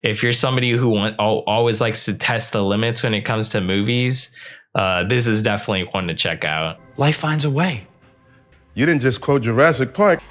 if you're somebody who always likes to test the limits when it comes to movies, this is definitely one to check out. Life finds a way. You didn't just quote Jurassic Park.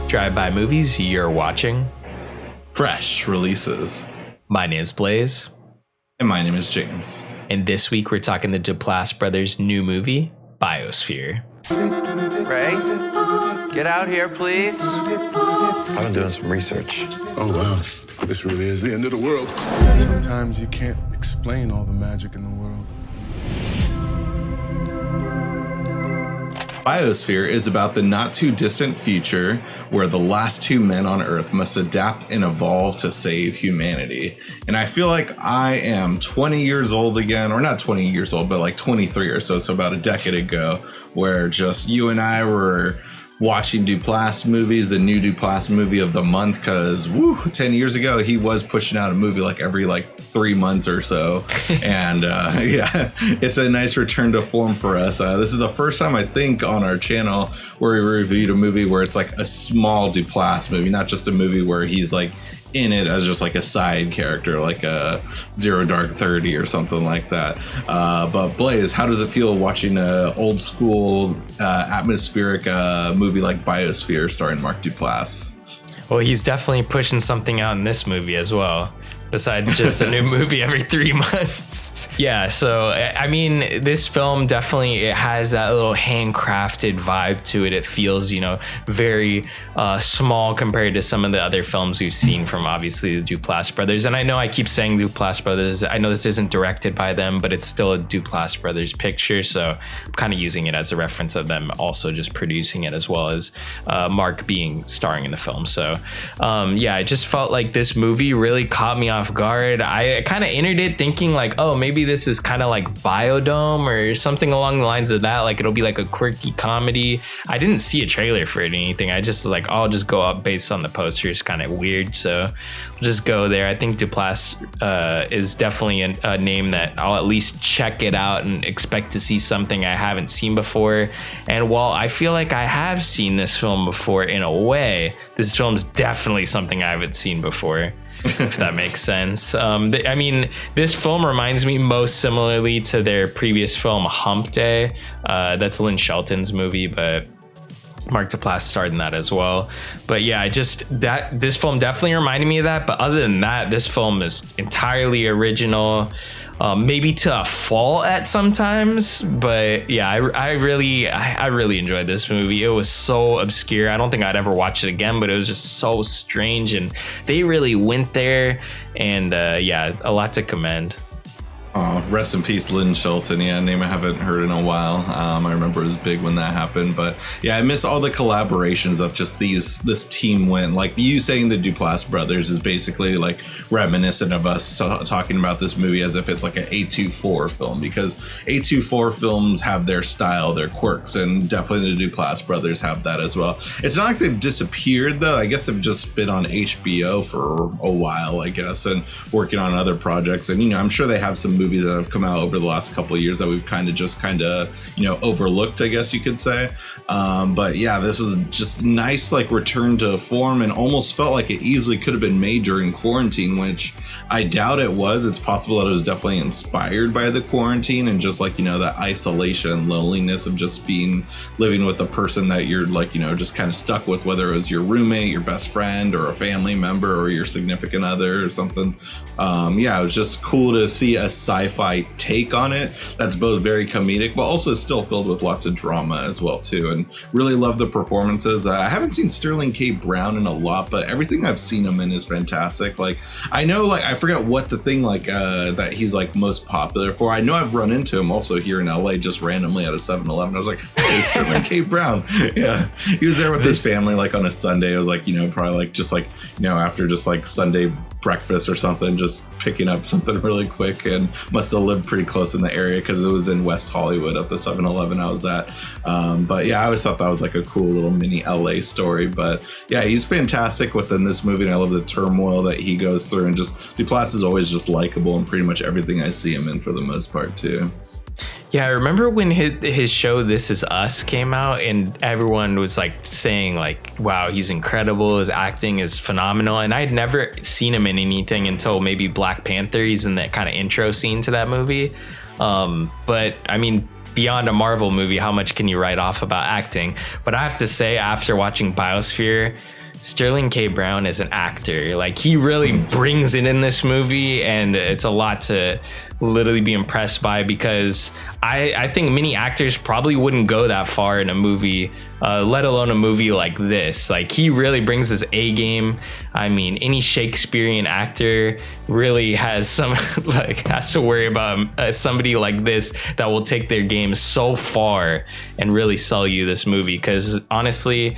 Drive-by movies, you're watching Fresh releases. My name is Blaze. And my name is James. And this week we're talking the Duplass brothers' new movie, Biosphere. Ray, get out here, please. I've been doing some research. Oh, wow. This really is the end of the world. Sometimes you can't explain all the magic in the world. Biosphere is about the not too distant future where the last two men on Earth must adapt and evolve to save humanity. And I feel like I am 20 years old again, or not 20 years old, but like 23 or so about a decade ago, where just you and I were watching Duplass movies, the new Duplass movie of the month, because 10 years ago he was pushing out a movie like every 3 months or so. And yeah, it's a nice return to form for us. This is the first time I think on our channel where we reviewed a movie where it's like a small Duplass movie, not just a movie where he's like in it as just like a side character, like a Zero Dark 30 or something like that. But Blaze, how does it feel watching a old school atmospheric movie like Biosphere starring Mark Duplass? Well, he's definitely pushing something out in this movie as well, besides just a new movie every 3 months. Yeah, so I mean, this film definitely, it has that little handcrafted vibe to it. It feels, very small compared to some of the other films we've seen from obviously the Duplass brothers. And I know I keep saying Duplass brothers. I know this isn't directed by them, but it's still a Duplass brothers picture. So I'm kind of using it as a reference of them also just producing it, as well as Mark starring in the film. So yeah, I just felt like this movie really caught me off guard. I kind of entered it thinking like, oh, maybe this is kind of like Biodome or something along the lines of that. Like it'll be like a quirky comedy. I didn't see a trailer for it or anything. I just like, I'll just go up based on the poster. It's kind of weird. So we'll just go there. I think Duplass is definitely a name that I'll at least check it out and expect to see something I haven't seen before. And while I feel like I have seen this film before in a way, this film's definitely something I haven't seen before. If that makes sense. I mean, this film reminds me most similarly to their previous film, Hump Day. That's Lynn Shelton's movie, but Mark Duplass starred in that as well. But yeah, this film definitely reminded me of that. But other than that, this film is entirely original. Maybe to a fault at sometimes, but yeah, I really enjoyed this movie. It was so obscure. I don't think I'd ever watch it again, but it was just so strange, and they really went there. And yeah, a lot to commend. Rest in peace, Lynn Shelton. Yeah, name I haven't heard in a while. I remember it was big when that happened, but yeah, I miss all the collaborations of just this team went. Like you saying the Duplass brothers is basically like reminiscent of us talking about this movie as if it's like an A24 film, because A24 films have their style, their quirks, and definitely the Duplass brothers have that as well. It's not like they've disappeared though. I guess they've just been on HBO for a while, I guess, and working on other projects. And I'm sure they have some movies that have come out over the last couple of years that we've kind of overlooked, I guess you could say. But yeah, this is just nice, like return to form, and almost felt like it easily could have been made during quarantine, which I doubt it was. It's possible that it was definitely inspired by the quarantine and just like, that isolation and loneliness of just living with a person that you're like, just kind of stuck with, whether it was your roommate, your best friend, or a family member, or your significant other or something. Yeah, it was just cool to see a sci-fi take on it that's both very comedic but also still filled with lots of drama as well too, and really love the performances. I haven't seen Sterling K. Brown in a lot, but everything I've seen him in is fantastic. Like I know, like I forget what the thing that he's like most popular for. I know I've run into him also here in LA just randomly at a 7-Eleven. I was like, hey, Sterling K. Brown. Yeah, he was there with his family like on a Sunday. I was like, probably like just like after just like Sunday breakfast or something, just picking up something really quick, and must have lived pretty close in the area because it was in West Hollywood at the 7-Eleven I was at. But yeah, I always thought that was like a cool little mini LA story. But yeah, he's fantastic within this movie, and I love the turmoil that he goes through, and just Duplass is always just likable in pretty much everything I see him in for the most part too. Yeah, I remember when his show This Is Us came out, and everyone was like saying like, wow, he's incredible, his acting is phenomenal, and I'd never seen him in anything until maybe Black Panther. He's in that kind of intro scene to that movie. But I mean, beyond a Marvel movie, how much can you write off about acting? But I have to say, after watching Biosphere, Sterling K. Brown is an actor. Like, he really brings it in this movie, and it's a lot to literally be impressed by, because I think many actors probably wouldn't go that far in a movie, let alone a movie like this. Like, he really brings his A game. I mean, any Shakespearean actor really has has to worry about somebody like this that will take their game so far and really sell you this movie. Because honestly,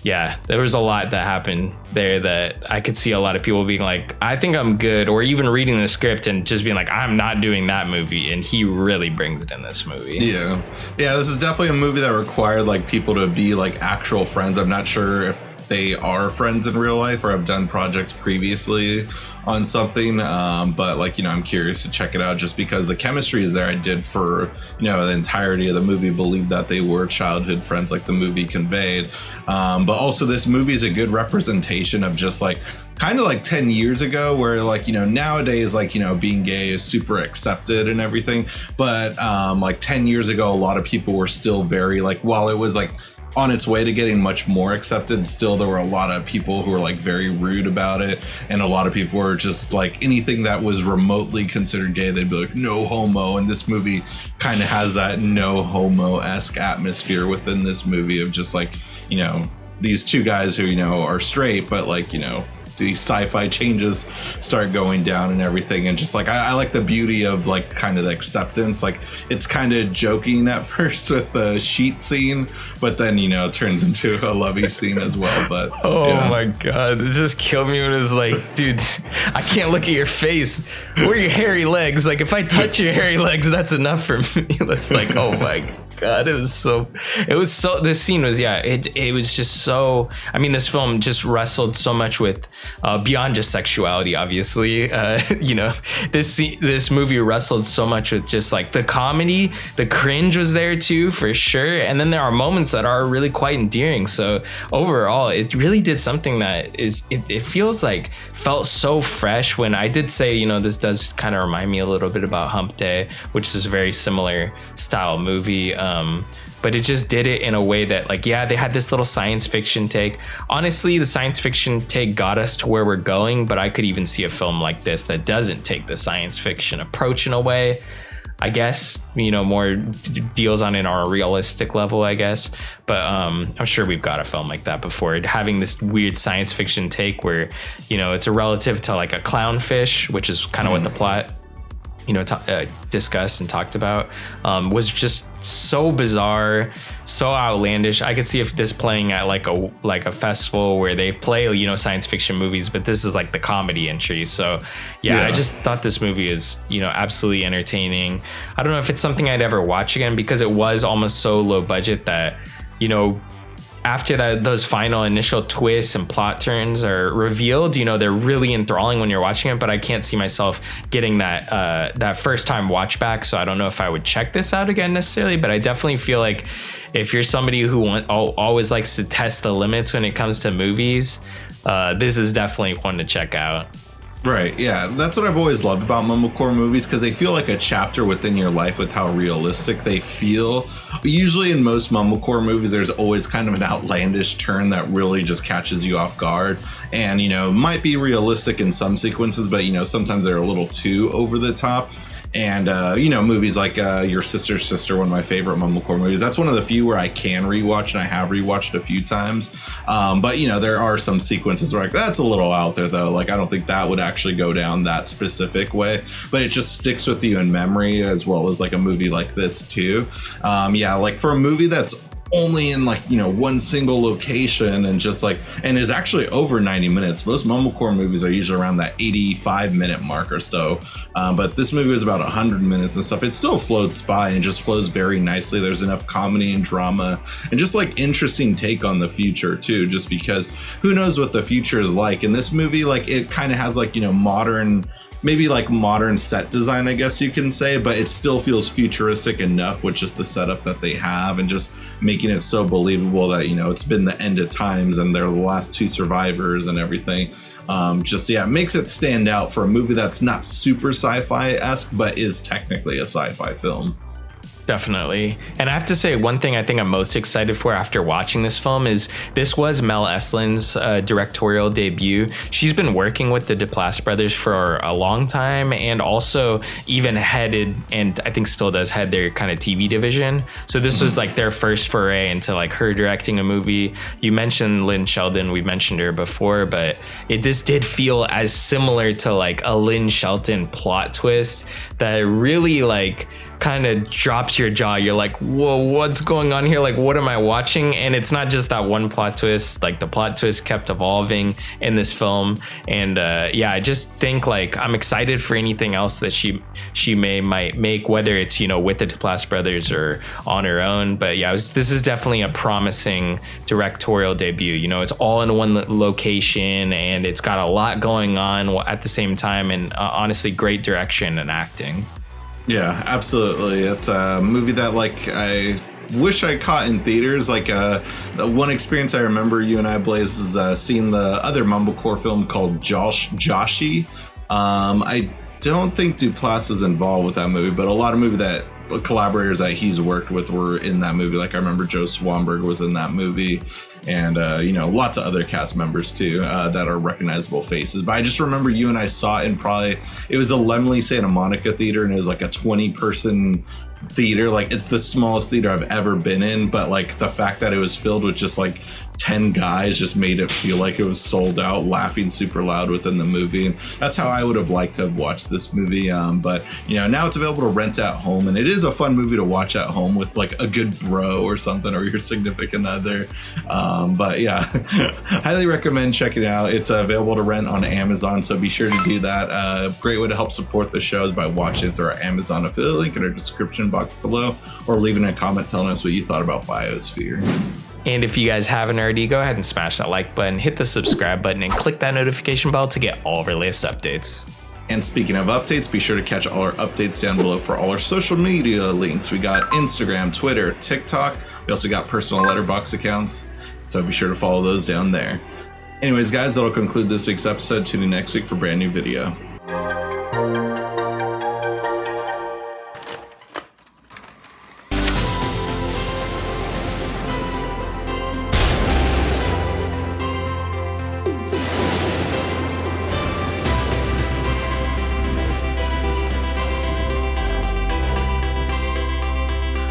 yeah, there was a lot that happened there that I could see a lot of people being like, I think I'm good, or even reading the script and just being like, I'm not doing that movie, and he really brings it in this movie. Yeah, this is definitely a movie that required like people to be like actual friends. I'm not sure if they are friends in real life or have done projects previously on something, but like, I'm curious to check it out just because the chemistry is there. I did for the entirety of the movie believe that they were childhood friends, like the movie conveyed, but also this movie is a good representation of just like kind of like 10 years ago, where like nowadays, like being gay is super accepted and everything, but like 10 years ago, a lot of people were still very like, while it was like on its way to getting much more accepted, still there were a lot of people who were like very rude about it, and a lot of people were just like, anything that was remotely considered gay, they'd be like, no homo. And this movie kind of has that no homo-esque atmosphere within this movie of just like, these two guys who are straight, but like the sci-fi changes start going down and everything, and just like I like the beauty of like kind of the acceptance. Like, it's kind of joking at first with the sheet scene, but then it turns into a lovey scene as well. But my god, it just killed me when it was like, dude, I can't look at your face or your hairy legs. Like, if I touch your hairy legs, that's enough for me. It's like, oh my god, it was so this scene was, it was just so, I mean, this film just wrestled so much with beyond just sexuality, obviously. This movie wrestled so much with just like the comedy, the cringe was there too, for sure, and then there are moments that are really quite endearing. So overall, it really did something that is, it feels like felt so fresh. When I did say, this does kind of remind me a little bit about Hump Day, which is a very similar style movie. But it just did it in a way that, like, they had this little science fiction take. Honestly, the science fiction take got us to where we're going, but I could even see a film like this that doesn't take the science fiction approach in a way. I guess, more deals on it on a realistic level, I guess. But I'm sure we've got a film like that before, having this weird science fiction take where, it's a relative to like a clownfish, which is kind of what the plot discussed and talked about, was just so bizarre, so outlandish. I could see if this playing at like a festival where they play science fiction movies, but this is like the comedy entry. So I just thought this movie is absolutely entertaining. I don't know if it's something I'd ever watch again, because it was almost so low budget that after that, those final initial twists and plot turns are revealed, they're really enthralling when you're watching it, but I can't see myself getting that first time watch back. So I don't know if I would check this out again necessarily, but I definitely feel like if you're somebody who always likes to test the limits when it comes to movies, this is definitely one to check out. Right, yeah, that's what I've always loved about mumblecore movies, because they feel like a chapter within your life with how realistic they feel. Usually in most mumblecore movies, there's always kind of an outlandish turn that really just catches you off guard, and might be realistic in some sequences, but sometimes they're a little too over the top. And movies like Your Sister's Sister, one of my favorite mumblecore movies. That's one of the few where I can rewatch, and I have rewatched a few times. But there are some sequences where that's a little out there, though. Like, I don't think that would actually go down that specific way, but it just sticks with you in memory, as well as like a movie like this too. Like for a movie that's only in like, you know, one single location, and just like, and is actually over 90 minutes. Most mumblecore movies are usually around that 85-minute mark or so, but this movie is about 100 minutes and stuff. It still floats by and just flows very nicely. There's enough comedy and drama and just like interesting take on the future too, just because who knows what the future is like. In this movie, like, it kind of has like, you know, modern set design, I guess you can say, but it still feels futuristic enough with just the setup that they have and just making it so believable that, you know, it's been the end of times and they're the last two survivors and everything. It makes it stand out for a movie that's not super sci-fi-esque, but is technically a sci-fi film. Definitely. And I have to say, one thing I think I'm most excited for after watching this film is this was Mel Eslyn's directorial debut. She's been working with the Duplass brothers for a long time, and also even headed, and I think still does head, their kind of TV division. So this was like their first foray into like her directing a movie. You mentioned Lynn Sheldon, we mentioned her before, but this did feel as similar to like a Lynn Shelton plot twist that really like kind of drops your jaw. You're like, whoa, what's going on here? Like, what am I watching? And it's not just that one plot twist. Like, the plot twist kept evolving in this film. And I just think like I'm excited for anything else that she might make, whether it's, you know, with the Duplass brothers or on her own. But yeah, this is definitely a promising directorial debut. You know, it's all in one location and it's got a lot going on at the same time, and honestly, great direction and acting. Yeah, absolutely. It's a movie that like I wish I caught in theaters. Like one experience I remember you and I, Blaze, is seeing the other mumblecore film called Joshi. I don't think Duplass was involved with that movie, but a lot of collaborators that he's worked with were in that movie. Like I remember Joe Swanberg was in that movie, and you know, lots of other cast members too that are recognizable faces. But I just remember you and I saw it in it was the Lemley Santa Monica Theater, and it was like a 20-person theater. Like, it's the smallest theater I've ever been in, but like the fact that it was filled with just like 10 guys just made it feel like it was sold out, laughing super loud within the movie. And that's how I would have liked to have watched this movie. But you know, now it's available to rent at home, and it is a fun movie to watch at home with like a good bro or something, or your significant other. But yeah, highly recommend checking it out. It's available to rent on Amazon, so be sure to do that. A great way to help support the show is by watching it through our Amazon affiliate link in our description box below, or leaving a comment telling us what you thought about Biosphere. And if you guys haven't already, go ahead and smash that like button, hit the subscribe button, and click that notification bell to get all of our latest updates. And speaking of updates, be sure to catch all our updates down below for all our social media links. We got Instagram, Twitter, TikTok. We also got personal letterbox accounts, so be sure to follow those down there. Anyways, guys, that'll conclude this week's episode. Tune in next week for a brand new video.